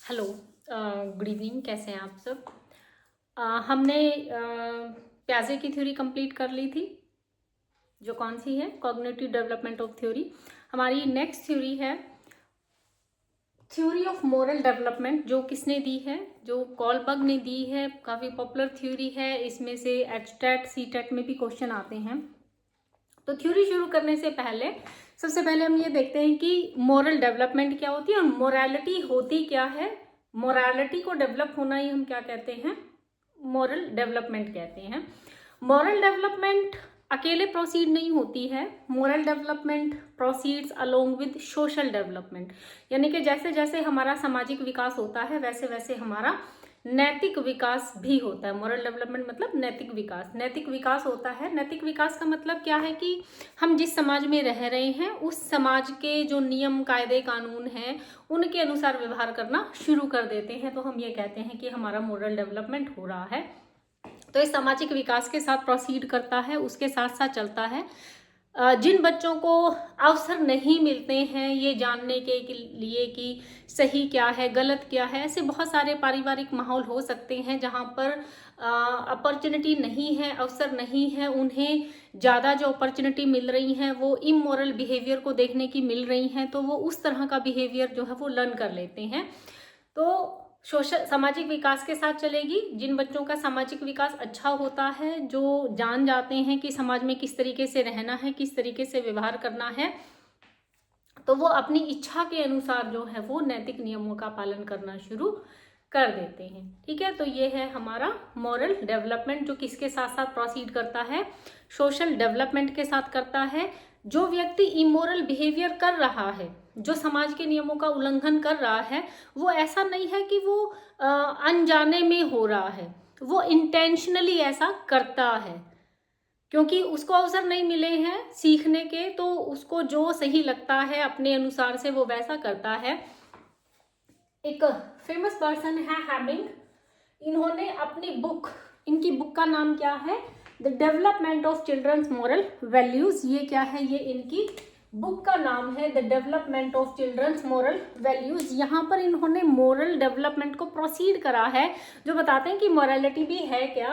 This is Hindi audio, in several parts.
हेलो। Good evening. कैसे हैं आप सब? हमने प्याजे की थ्योरी कंप्लीट कर ली थी, जो कौन सी है, कॉग्निटिव डेवलपमेंट ऑफ थ्योरी। हमारी नेक्स्ट थ्योरी है थ्योरी ऑफ मोरल डेवलपमेंट, जो किसने दी है? जो कॉलबर्ग ने दी है। काफ़ी पॉपुलर थ्योरी है, इसमें से एचटेट सीटेट में भी क्वेश्चन आते हैं। तो थ्योरी शुरू करने से पहले सबसे पहले हम ये देखते हैं कि मोरल डेवलपमेंट क्या होती है और मोरालिटी होती क्या है। मोरालिटी को डेवलप होना ही हम क्या कहते हैं? मोरल डेवलपमेंट कहते हैं। मोरल डेवलपमेंट अकेले प्रोसीड नहीं होती है। Moral development proceeds along with social development, यानी कि जैसे जैसे हमारा सामाजिक विकास होता है वैसे वैसे हमारा नैतिक विकास भी होता है। मोरल डेवलपमेंट मतलब नैतिक विकास। नैतिक विकास होता है। नैतिक विकास का मतलब क्या है कि हम जिस समाज में रह रहे हैं उस समाज के जो नियम कायदे कानून हैं उनके अनुसार व्यवहार करना शुरू कर देते हैं, तो हम ये कहते हैं कि हमारा मोरल डेवलपमेंट हो रहा है। तो इस सामाजिक विकास के साथ प्रोसीड करता है, उसके साथ साथ चलता है। जिन बच्चों को अवसर नहीं मिलते हैं ये जानने के लिए कि सही क्या है गलत क्या है, ऐसे बहुत सारे पारिवारिक माहौल हो सकते हैं जहाँ पर अपॉर्चुनिटी नहीं है, अवसर नहीं है, उन्हें ज़्यादा जो अपॉर्चुनिटी मिल रही हैं वो इमोरल बिहेवियर को देखने की मिल रही हैं, तो वो उस तरह का बिहेवियर जो है वो लर्न कर लेते हैं। तो सोशल सामाजिक विकास के साथ चलेगी। जिन बच्चों का सामाजिक विकास अच्छा होता है, जो जान जाते हैं कि समाज में किस तरीके से रहना है, किस तरीके से व्यवहार करना है, तो वो अपनी इच्छा के अनुसार जो है वो नैतिक नियमों का पालन करना शुरू कर देते हैं। ठीक है, तो ये है हमारा मॉरल डेवलपमेंट, जो किसके साथ साथ प्रोसीड करता है? सोशल डेवलपमेंट के साथ करता है। जो व्यक्ति इमोरल बिहेवियर कर रहा है, जो समाज के नियमों का उल्लंघन कर रहा है, वो ऐसा नहीं है कि वो अनजाने में हो रहा है, वो इंटेंशनली ऐसा करता है क्योंकि उसको अवसर नहीं मिले हैं सीखने के, तो उसको जो सही लगता है अपने अनुसार से वो वैसा करता है। एक फेमस पर्सन है हैमिंग, इन्होंने अपनी बुक, इनकी बुक का नाम क्या है? The development of children's moral values. ये क्या है? ये इनकी बुक का नाम है, the development of children's moral values. यहाँ पर इन्होंने मॉरल डेवलपमेंट को प्रोसीड करा है, जो बताते हैं कि मॉरलिटी भी है क्या।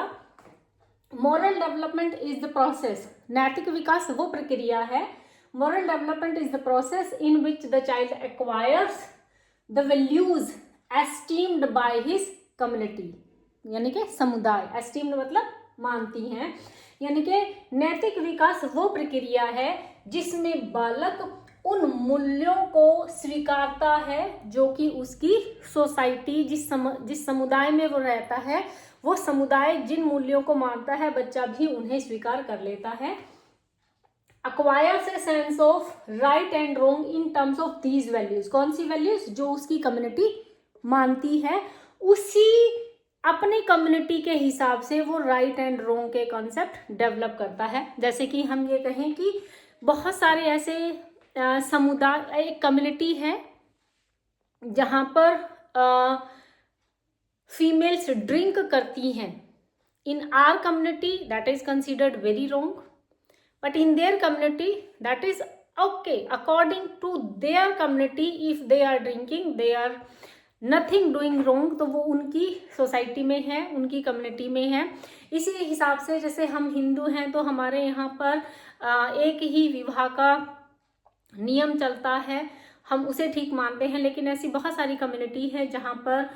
Moral development is the process, नैतिक विकास वो प्रक्रिया है। Moral development is the process in which the child acquires the values esteemed by his community, यानी कि समुदाय। एस्टीम्ड मतलब मानती हैं, यानी कि नैतिक विकास वो प्रक्रिया है जिसमें बालक उन मूल्यों को स्वीकारता है जो कि उसकी सोसाइटी, जिस समुदाय में वो रहता है, वो समुदाय जिन मूल्यों को मानता है बच्चा भी उन्हें स्वीकार कर लेता है। acquires a sense of right and wrong in terms of these values। कौन सी वैल्यूज? जो उसकी कम्युनिटी मानती है, उसी अपनी कम्युनिटी के हिसाब से वो राइट एंड रॉन्ग के कॉन्सेप्ट डेवलप करता है। जैसे कि हम ये कहें कि बहुत सारे ऐसे समुदाय, एक कम्युनिटी है जहाँ पर फीमेल्स ड्रिंक करती हैं। In our community that is considered very wrong, but in their community that is okay according to their community। if they are drinking they are nothing doing wrong, तो वो उनकी सोसाइटी में है, उनकी कम्युनिटी में है। इसी हिसाब से जैसे हम हिंदू हैं तो हमारे यहाँ पर एक ही विवाह का नियम चलता है, हम उसे ठीक मानते हैं। लेकिन ऐसी बहुत सारी कम्युनिटी है जहाँ पर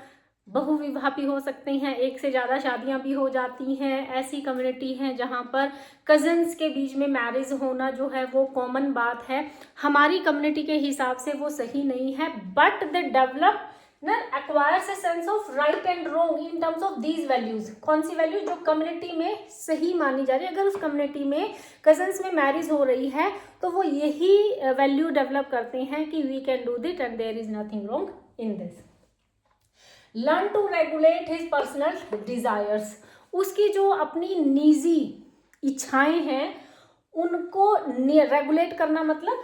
बहुविवाह भी हो सकते हैं, एक से ज़्यादा शादियां भी हो जाती हैं। ऐसी कम्युनिटी हैं जहाँ पर कजन्स के बीच में मैरिज होना जो है वो कॉमन बात है। हमारी कम्युनिटी के हिसाब से वो सही नहीं है, but the developer acquires a sense of right and wrong in terms of these values. कौन सी वैल्यूज? जो कम्युनिटी में सही मानी जा रही है। अगर उस कम्युनिटी में कजन्स में मैरिज हो रही है तो वो यही वैल्यू डेवलप करते हैं कि we can do it and there is nothing wrong in this. Learn to regulate his personal desires. उसकी जो अपनी निजी इच्छाएं हैं उनको रेगुलेट करना मतलब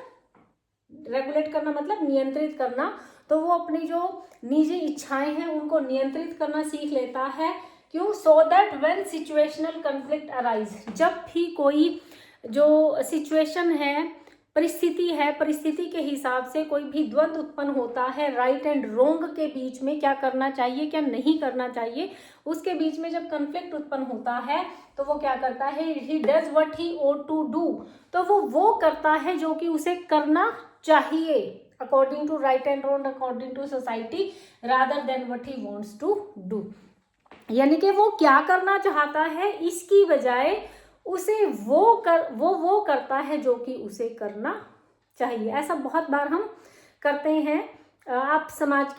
नियंत्रित करना। तो वो अपनी जो निजी इच्छाएं हैं उनको नियंत्रित करना सीख लेता है। क्यों? So that when situational conflict arise, जब भी कोई जो सिचुएशन है, परिस्थिति है, परिस्थिति के हिसाब से कोई भी द्वंद्व उत्पन्न होता है राइट एंड रोंग के बीच में, क्या करना चाहिए क्या नहीं करना चाहिए, उसके बीच में जब कन्फ्लिक्ट उत्पन्न होता है तो वो क्या करता है, he does what he ought to do, तो वो करता है जो कि उसे करना चाहिए according to right and wrong, according to society, rather than what he wants to do. यानी कि वो क्या करना चाहता है इसकी बजाय उसे वो करता है जो कि उसे करना चाहिए। ऐसा बहुत बार हम करते हैं। आप समाज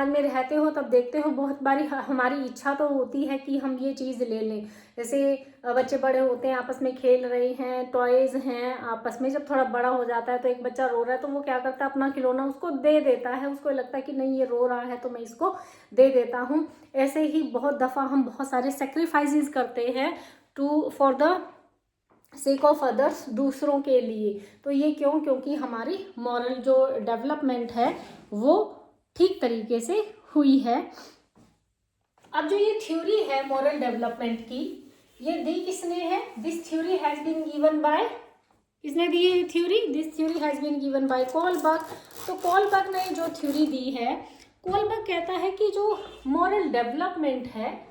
में रहते हो तब देखते हो, बहुत बारी हमारी इच्छा तो होती है कि हम ये चीज़ ले लें। जैसे बच्चे बड़े होते हैं, आपस में खेल रहे हैं, टॉयज़ हैं आपस में, जब थोड़ा बड़ा हो जाता है तो एक बच्चा रो रहा है तो वो क्या करता है, अपना खिलौना उसको दे देता है। उसको लगता है कि नहीं ये रो रहा है तो मैं इसको दे देता हूँ। ऐसे ही बहुत दफ़ा हम बहुत सारे सेक्रीफाइसेस करते हैं for the sake of others, दूसरों के लिए। तो ये क्यों? क्योंकि हमारी मॉरल जो डेवलपमेंट है वो ठीक तरीके से हुई है। अब जो ये थ्योरी है मॉरल डेवलपमेंट की, ये दी किसने है? This theory has been given by, किसने दी है theory? This theory has been given by Kohlberg. तो कोलबर्ग ने जो थ्योरी दी है, कोलबर्ग कहता है कि जो मॉरल डेवलपमेंट है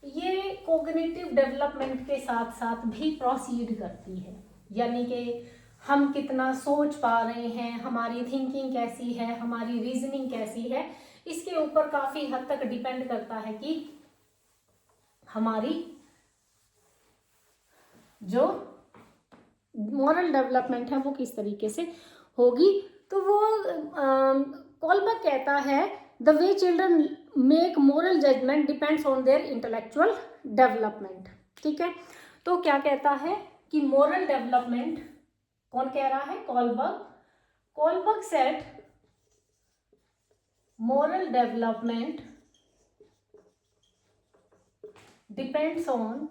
ये कोग्निटिव डेवलपमेंट के साथ साथ भी प्रोसीड करती है। यानी कि हम कितना सोच पा रहे हैं, हमारी थिंकिंग कैसी है, हमारी रीजनिंग कैसी है, इसके ऊपर काफ़ी हद तक डिपेंड करता है कि हमारी जो मॉरल डेवलपमेंट है वो किस तरीके से होगी। तो वो कोलबर्ग कहता है the way children make moral judgement depends on their intellectual development. ठीक है, तो क्या कहता है कि मोरल डेवलपमेंट, कौन कह रहा है? Kohlberg. Kohlberg said moral development depends on,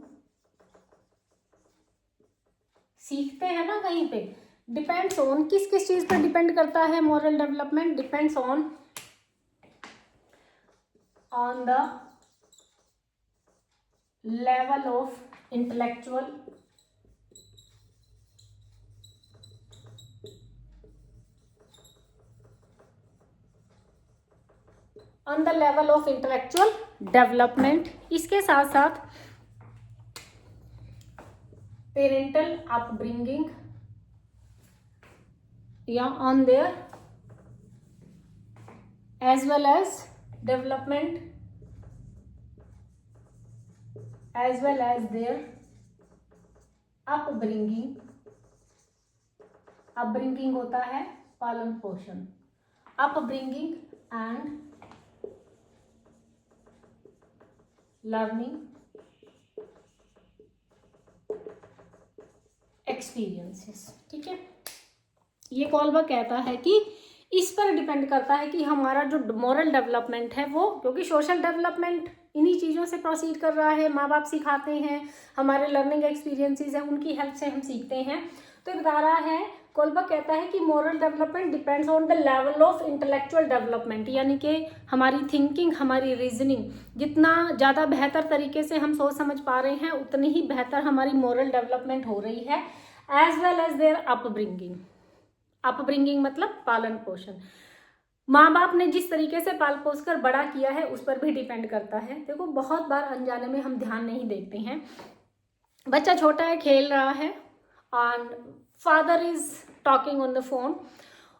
सीखते हैं ना कहीं पे, डिपेंड्स ऑन, किस किस चीज पर डिपेंड करता है moral development? Depends on the level of intellectual development. इसके साथ साथ पेरेंटल अपब्रिंगिंग या on their as well as development as well as their upbringing। upbringing होता है पालन पोषण, upbringing and learning experiences। ठीक है, ये कोलबर्ग कहता है कि इस पर डिपेंड करता है कि हमारा जो मॉरल डेवलपमेंट है वो, क्योंकि सोशल डेवलपमेंट इन्हीं चीज़ों से प्रोसीड कर रहा है, माँ बाप सिखाते हैं, हमारे लर्निंग एक्सपीरियंसेस हैं, उनकी हेल्प से हम सीखते हैं। तो बता रहा है, कोलबर्ग कहता है कि moral development depends on the level of intellectual development. यानी कि हमारी थिंकिंग, हमारी रीजनिंग जितना ज़्यादा बेहतर तरीके से हम सोच समझ पा रहे हैं उतनी ही बेहतर हमारी मॉरल डेवलपमेंट हो रही है। As well as their upbringing. Upbringing मतलब पालन पोषण, माँ बाप ने जिस तरीके से पाल पोस कर बड़ा किया है उस पर भी डिपेंड करता है। देखो बहुत बार अनजाने में हम ध्यान नहीं देते हैं, बच्चा छोटा है, खेल रहा है, and father is talking on the phone,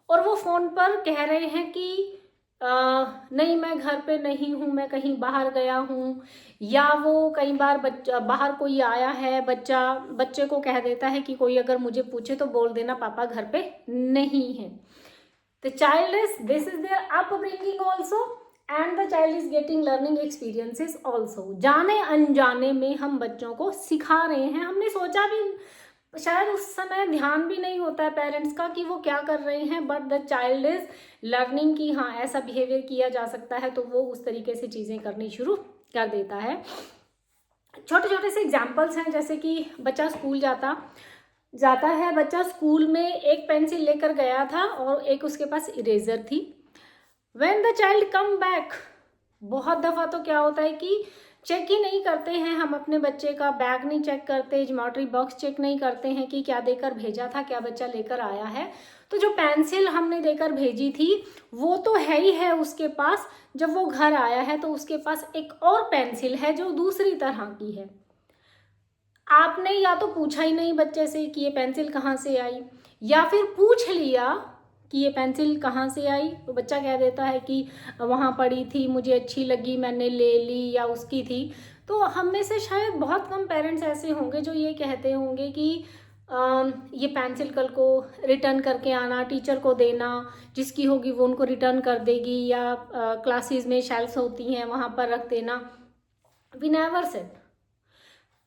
और वो फोन पर कह रहे हैं कि नहीं मैं घर पे नहीं हूँ, मैं कहीं बाहर गया हूँ। या वो कई बार बच्चा बाहर कोई आया है, बच्चे को कह देता है कि कोई अगर मुझे पूछे तो बोल देना पापा घर पे नहीं है। The child is, this is their upbringing also and the child is getting learning experiences also। जाने अनजाने में हम बच्चों को सिखा रहे हैं, हमने सोचा भी शायद उस समय ध्यान भी नहीं होता है पेरेंट्स का कि वो क्या कर रहे हैं, but the child is learning कि हाँ ऐसा बिहेवियर किया जा सकता है, तो वो उस तरीके से चीज़ें करनी शुरू कर देता है। छोटे छोटे से एग्जाम्पल्स हैं, जैसे कि बच्चा स्कूल जाता है, बच्चा स्कूल में एक पेंसिल लेकर गया था और एक उसके पास इरेजर थी। When the child come back, बहुत दफ़ा तो क्या होता है कि चेक ही नहीं करते हैं हम अपने बच्चे का, बैग नहीं चेक करते, ज्योमेट्री बॉक्स चेक नहीं करते हैं कि क्या देकर भेजा था, क्या बच्चा लेकर आया है। तो जो पेंसिल हमने देकर भेजी थी वो तो है ही है उसके पास, जब वो घर आया है तो उसके पास एक और पेंसिल है जो दूसरी तरह की है। आपने या तो पूछा ही नहीं बच्चे से कि ये पेंसिल कहाँ से आई, या फिर पूछ लिया कि ये पेंसिल कहाँ से आई, तो बच्चा कह देता है कि वहाँ पड़ी थी, मुझे अच्छी लगी, मैंने ले ली, या उसकी थी। तो हम में से शायद बहुत कम पेरेंट्स ऐसे होंगे जो ये कहते होंगे कि ये पेंसिल कल को रिटर्न करके आना, टीचर को देना, जिसकी होगी वो उनको रिटर्न कर देगी, या क्लासेस में शेल्फ्स होती हैं वहाँ पर रख देना। We never said.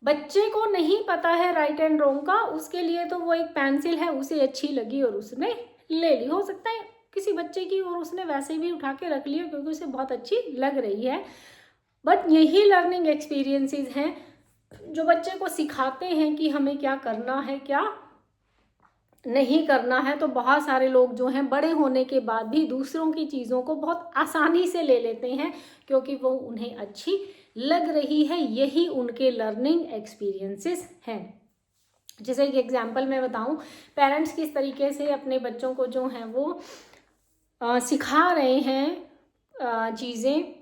बच्चे को नहीं पता है राइट एंड रॉन्ग का, उसके लिए तो वो एक पेंसिल है, उसे अच्छी लगी और उसने ले ली। हो सकता है किसी बच्चे की और उसने वैसे भी उठा के रख लिया क्योंकि उसे बहुत अच्छी लग रही है। बट यही लर्निंग एक्सपीरियंसेस हैं जो बच्चे को सिखाते हैं कि हमें क्या करना है, क्या नहीं करना है। तो बहुत सारे लोग जो हैं बड़े होने के बाद भी दूसरों की चीज़ों को बहुत आसानी से ले लेते हैं क्योंकि वो उन्हें अच्छी लग रही है। यही उनके लर्निंग एक्सपीरियंसेस हैं। जैसे एक एग्जांपल मैं बताऊं, पेरेंट्स किस तरीके से अपने बच्चों को जो हैं वो सिखा रहे हैं चीज़ें,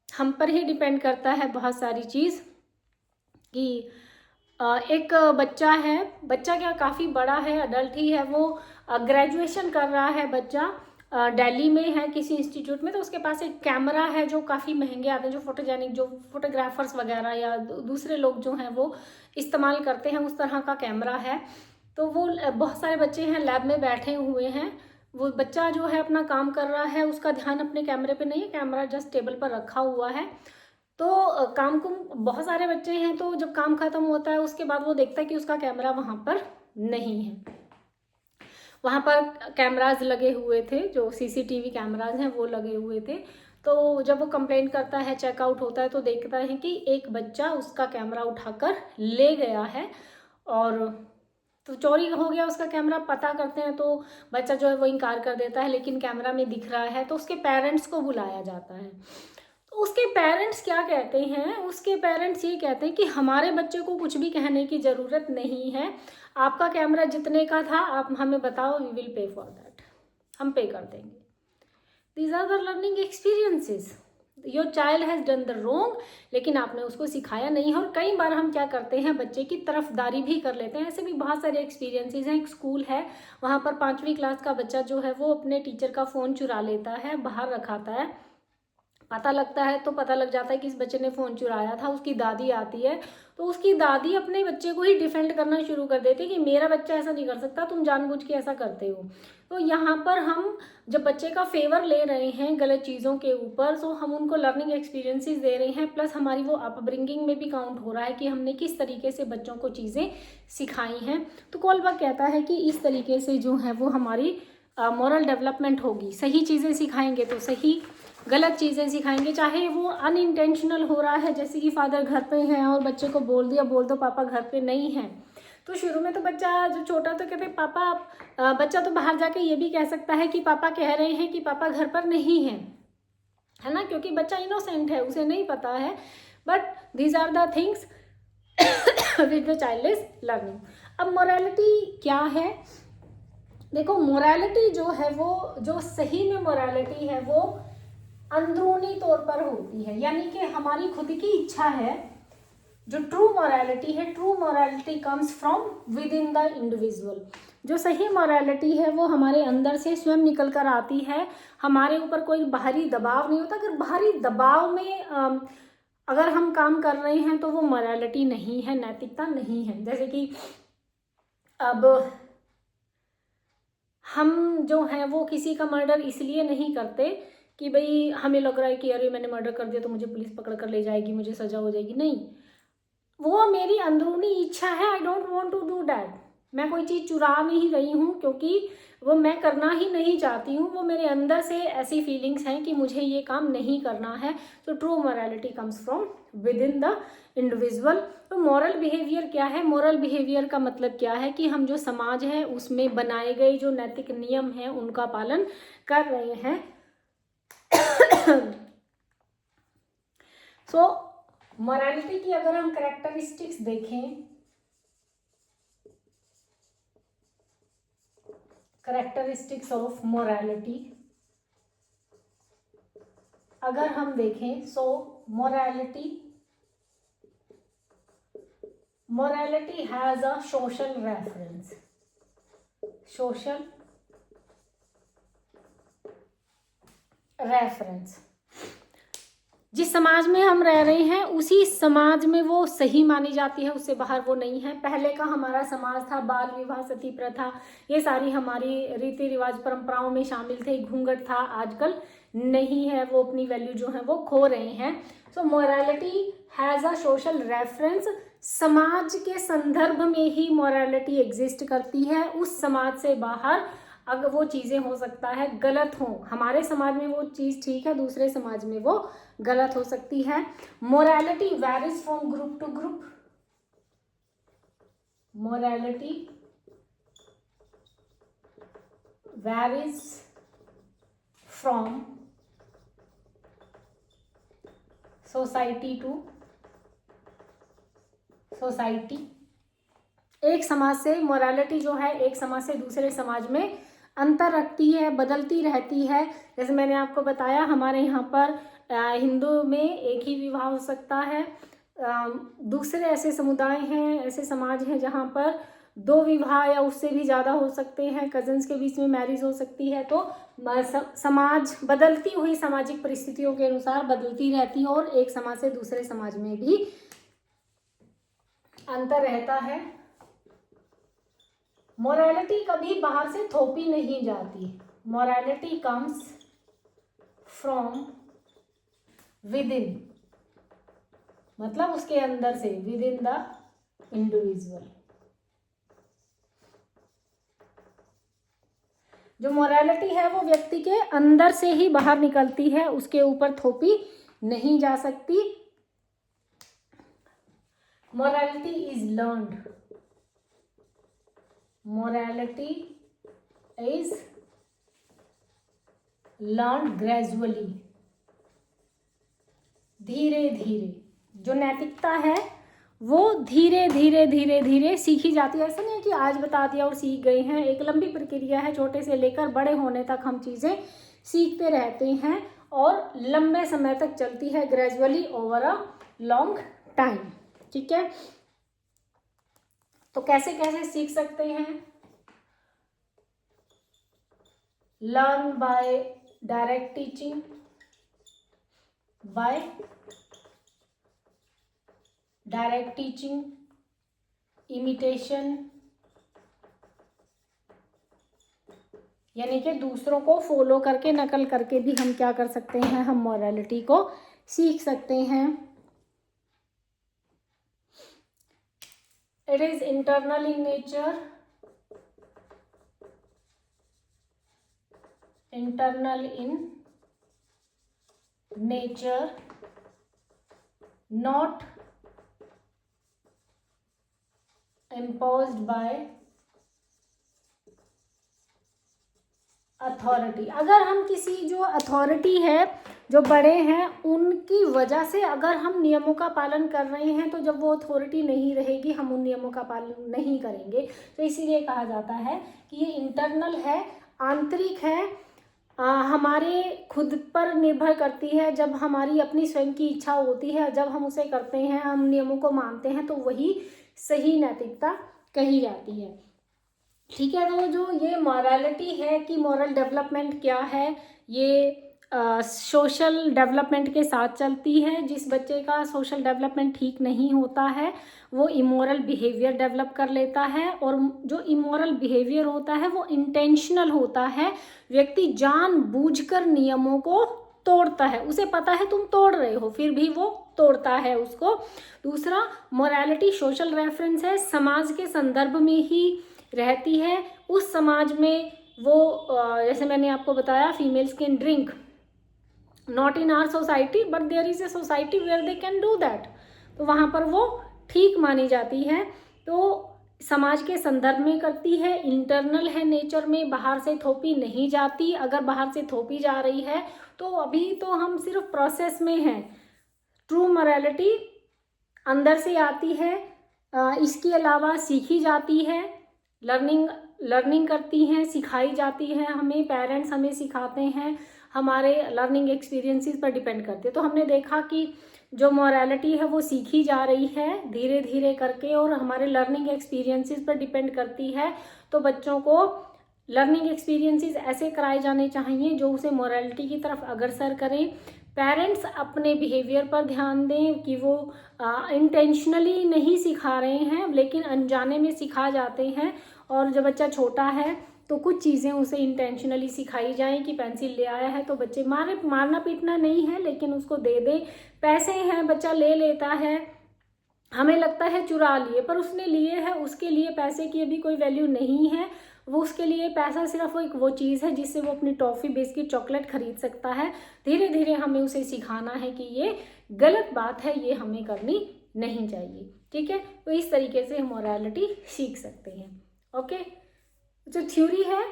हम पर ही डिपेंड करता है बहुत सारी चीज़। कि एक बच्चा है, बच्चा क्या काफ़ी बड़ा है, अडल्ट ही है, वो ग्रेजुएशन कर रहा है बच्चा, दिल्ली में है किसी इंस्टीट्यूट में। तो उसके पास एक कैमरा है जो काफ़ी महंगे आते हैं, जो फोटोजेनिक, जो फोटोग्राफर्स वगैरह या दूसरे लोग जो हैं वो इस्तेमाल करते हैं, उस तरह का कैमरा है। तो वो बहुत सारे बच्चे हैं लैब में बैठे हुए हैं, वो बच्चा जो है अपना काम कर रहा है, उसका ध्यान अपने कैमरे पे नहीं है, कैमरा जस्ट टेबल पर रखा हुआ है। तो काम को बहुत सारे बच्चे हैं, तो जब काम खत्म होता है उसके बाद वो देखता है कि उसका कैमरा वहाँ पर नहीं है। वहाँ पर कैमराज लगे हुए थे, जो सीसीटीवी कैमराज हैं वो लगे हुए थे। तो जब वो कंप्लेंट करता है, चेकआउट होता है, तो देखता है कि एक बच्चा उसका कैमरा उठाकर ले गया है और तो चोरी हो गया उसका कैमरा। पता करते हैं तो बच्चा जो है वो इनकार कर देता है, लेकिन कैमरा में दिख रहा है। तो उसके पेरेंट्स को बुलाया जाता है। तो उसके पेरेंट्स क्या कहते हैं, उसके पेरेंट्स ये कहते हैं कि हमारे बच्चे को कुछ भी कहने की ज़रूरत नहीं है, आपका कैमरा जितने का था आप हमें बताओ, we will pay for that, हम पे कर देंगे। These are the learning experiences. Your child has done the wrong, लेकिन आपने उसको सिखाया नहीं है। और कई बार हम क्या करते हैं, बच्चे की तरफदारी भी कर लेते हैं। ऐसे भी बहुत सारे एक्सपीरियंसेस हैं। एक स्कूल है, वहाँ पर 5वीं क्लास का बच्चा जो है वो अपने टीचर का फ़ोन चुरा लेता है, बाहर रखाता है। पता लगता है तो पता लग जाता है कि इस बच्चे ने फ़ोन चुराया था। उसकी दादी आती है तो उसकी दादी अपने बच्चे को ही डिफेंड करना शुरू कर देती है कि मेरा बच्चा ऐसा नहीं कर सकता, तुम जानबूझ के ऐसा करते हो। तो यहाँ पर हम जब बच्चे का फेवर ले रहे हैं गलत चीज़ों के ऊपर, तो हम उनको लर्निंग एक्सपीरियंसेस दे रहे हैं, प्लस हमारी वो अपब्रिंगिंग में भी काउंट हो रहा है कि हमने किस तरीके से बच्चों को चीज़ें सिखाई हैं। तो कोलबर्ग कहता है कि इस तरीके से जो है वो हमारी मॉरल डेवलपमेंट होगी। सही चीज़ें सिखाएंगे तो सही, गलत चीज़ें सिखाएंगे चाहे वो अनइंटेंशनल हो रहा है, जैसे कि फादर घर पे हैं और बच्चे को बोल दिया, बोल दो पापा घर पे नहीं हैं। तो शुरू में तो बच्चा जो छोटा तो कहते पापा, बच्चा तो बाहर जाके ये भी कह सकता है कि पापा कह रहे हैं कि पापा घर पर नहीं हैं, है ना, क्योंकि बच्चा इनोसेंट है, उसे नहीं पता है। But these are the things which the child is learning. अब मोरालिटी क्या है, देखो मोरालिटी जो है वो, जो सही में मोरालिटी है वो अंदरूनी तौर पर होती है, यानी कि हमारी खुद की इच्छा है। जो ट्रू मोरालिटी है, true morality comes from with in the individual. जो सही मोरालिटी है वो हमारे अंदर से स्वयं निकल कर आती है, हमारे ऊपर कोई बाहरी दबाव नहीं होता। अगर बाहरी दबाव में अगर हम काम कर रहे हैं तो वो मोरालिटी नहीं है, नैतिकता नहीं है। जैसे कि अब हम जो हैं वो किसी का मर्डर इसलिए नहीं करते कि भाई हमें लग रहा है कि अरे मैंने मर्डर कर दिया तो मुझे पुलिस पकड़ कर ले जाएगी, मुझे सजा हो जाएगी। नहीं, वो मेरी अंदरूनी इच्छा है, I don't want to do that. मैं कोई चीज़ चुरा नहीं रही हूँ क्योंकि वो मैं करना ही नहीं चाहती हूँ, वो मेरे अंदर से ऐसी फीलिंग्स हैं कि मुझे ये काम नहीं करना है। तो true morality comes from with in the individual. तो मॉरल बिहेवियर क्या है, मॉरल बिहेवियर का मतलब क्या है कि हम जो समाज है उसमें बनाए गए जो नैतिक नियम हैं उनका पालन कर रहे हैं। सो मोरालिटी की अगर हम कैरेक्टरिस्टिक्स देखें, कैरेक्टरिस्टिक्स ऑफ मोरालिटी अगर हम देखें, so morality has a social reference, social reference. जिस समाज में हम रह रहे हैं उसी समाज में वो सही मानी जाती है, उससे बाहर वो नहीं है। पहले का हमारा समाज था, बाल विवाह, सती प्रथा, ये सारी हमारी रीति रिवाज परंपराओं में शामिल थे, घूंघट था, आजकल नहीं है, वो अपनी वैल्यू जो है वो खो रहे हैं। So morality has a social reference, समाज के संदर्भ में ही मोरालिटी एग्जिस्ट करती है। उस समाज से बाहर अगर वो चीज़ें हो सकता है गलत हो, हमारे समाज में वो चीज़ ठीक है, दूसरे समाज में वो गलत हो सकती है। Morality varies from group to group, morality varies from society to society. एक समाज से मोरालिटी जो है एक समाज से दूसरे समाज में अंतर रखती है, बदलती रहती है। जैसे मैंने आपको बताया, हमारे यहाँ पर हिंदू में एक ही विवाह हो सकता है, दूसरे ऐसे समुदाय हैं, ऐसे समाज हैं जहाँ पर 2 विवाह या उससे भी ज़्यादा हो सकते हैं, कजन्स के बीच में मैरिज हो सकती है। तो समाज बदलती हुई सामाजिक परिस्थितियों के अनुसार बदलती रहती है और एक समाज से दूसरे समाज में भी अंतर रहता है। मोरालिटी कभी बाहर से थोपी नहीं जाती, morality comes from with in, मतलब उसके अंदर से, विद इन द इंडिविजुअल। जो मोरालिटी है वो व्यक्ति के अंदर से ही बाहर निकलती है, उसके ऊपर थोपी नहीं जा सकती। Morality is learned, morality is learned gradually, धीरे धीरे। जो नैतिकता है वो धीरे धीरे धीरे धीरे सीखी जाती है। ऐसा नहीं है कि आज बता दिया और सीख गए हैं, एक लंबी प्रक्रिया है, छोटे से लेकर बड़े होने तक हम चीज़ें सीखते रहते हैं और लंबे समय तक चलती है, gradually over a long time. ठीक है, तो कैसे कैसे सीख सकते हैं? Learn by direct teaching, by direct teaching, imitation, यानी कि दूसरों को फॉलो करके, नकल करके भी हम क्या कर सकते हैं, हम मोरालिटी को सीख सकते हैं। It is internal in nature, internal in nature, not imposed by authority. अगर हम किसी जो अथॉरिटी है, जो बड़े हैं, उनकी वजह से अगर हम नियमों का पालन कर रहे हैं तो जब वो अथॉरिटी नहीं रहेगी हम उन नियमों का पालन नहीं करेंगे। तो इसीलिए कहा जाता है कि ये इंटरनल है, आंतरिक है, हमारे खुद पर निर्भर करती है। जब हमारी अपनी स्वयं की इच्छा होती है, जब हम उसे करते हैं, हम नियमों को मानते हैं, तो वही सही नैतिकता कही जाती है। ठीक है, तो जो ये मॉरलिटी है कि मॉरल डेवलपमेंट क्या है, ये सोशल डेवलपमेंट के साथ चलती है। जिस बच्चे का सोशल डेवलपमेंट ठीक नहीं होता है वो इमोरल बिहेवियर डेवलप कर लेता है, और जो इमोरल बिहेवियर होता है वो इंटेंशनल होता है। व्यक्ति जानबूझकर नियमों को तोड़ता है, उसे पता है तुम तोड़ रहे हो, फिर भी वो तोड़ता है उसको। दूसरा, मोरालिटी सोशल रेफरेंस है, समाज के संदर्भ में ही रहती है। उस समाज में वो जैसे मैंने आपको बताया, females can drink, not in our society but there is a society where they can do that, तो वहाँ पर वो ठीक मानी जाती है। तो समाज के संदर्भ में करती है, इंटरनल है नेचर में, बाहर से थोपी नहीं जाती। अगर बाहर से थोपी जा रही है तो अभी तो हम सिर्फ प्रोसेस में हैं। ट्रू मोरालिटी अंदर से आती है। इसके अलावा सीखी जाती है, लर्निंग करती हैं, सिखाई जाती है हमें, पेरेंट्स हमें सिखाते हैं, हमारे लर्निंग एक्सपीरियंसेस पर डिपेंड करते हैं। तो हमने देखा कि जो मोरालिटी है वो सीखी जा रही है धीरे धीरे करके और हमारे लर्निंग एक्सपीरियंसेस पर डिपेंड करती है। तो बच्चों को लर्निंग एक्सपीरियंसेस ऐसे कराए जाने चाहिए जो उसे मोरालिटी की तरफ अग्रसर करें। पेरेंट्स अपने बिहेवियर पर ध्यान दें कि वो इंटेंशनली नहीं सिखा रहे हैं लेकिन अनजाने में सिखा जाते हैं। और जब बच्चा छोटा है तो कुछ चीज़ें उसे इंटेंशनली सिखाई जाएं कि पेंसिल ले आया है तो बच्चे मारना पीटना नहीं है लेकिन उसको दे दें। पैसे हैं, बच्चा ले लेता है, हमें लगता है चुरा लिए, पर उसने लिए है, उसके लिए पैसे की अभी कोई वैल्यू नहीं है। वो उसके लिए पैसा सिर्फ एक वो चीज़ है जिससे वो अपनी टॉफ़ी, बिस्किट, चॉकलेट खरीद सकता है। धीरे धीरे हमें उसे सिखाना है कि ये गलत बात है, ये हमें करनी नहीं चाहिए। ठीक है, तो इस तरीके से हम मोरालिटी सीख सकते हैं। ओके, जो थ्योरी है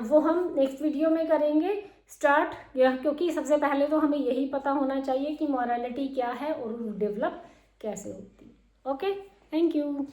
वो हम नेक्स्ट वीडियो में करेंगे स्टार्ट, क्योंकि सबसे पहले तो हमें यही पता होना चाहिए कि मोरालिटी क्या है और डेवलप कैसे होती है। Okay, thank you.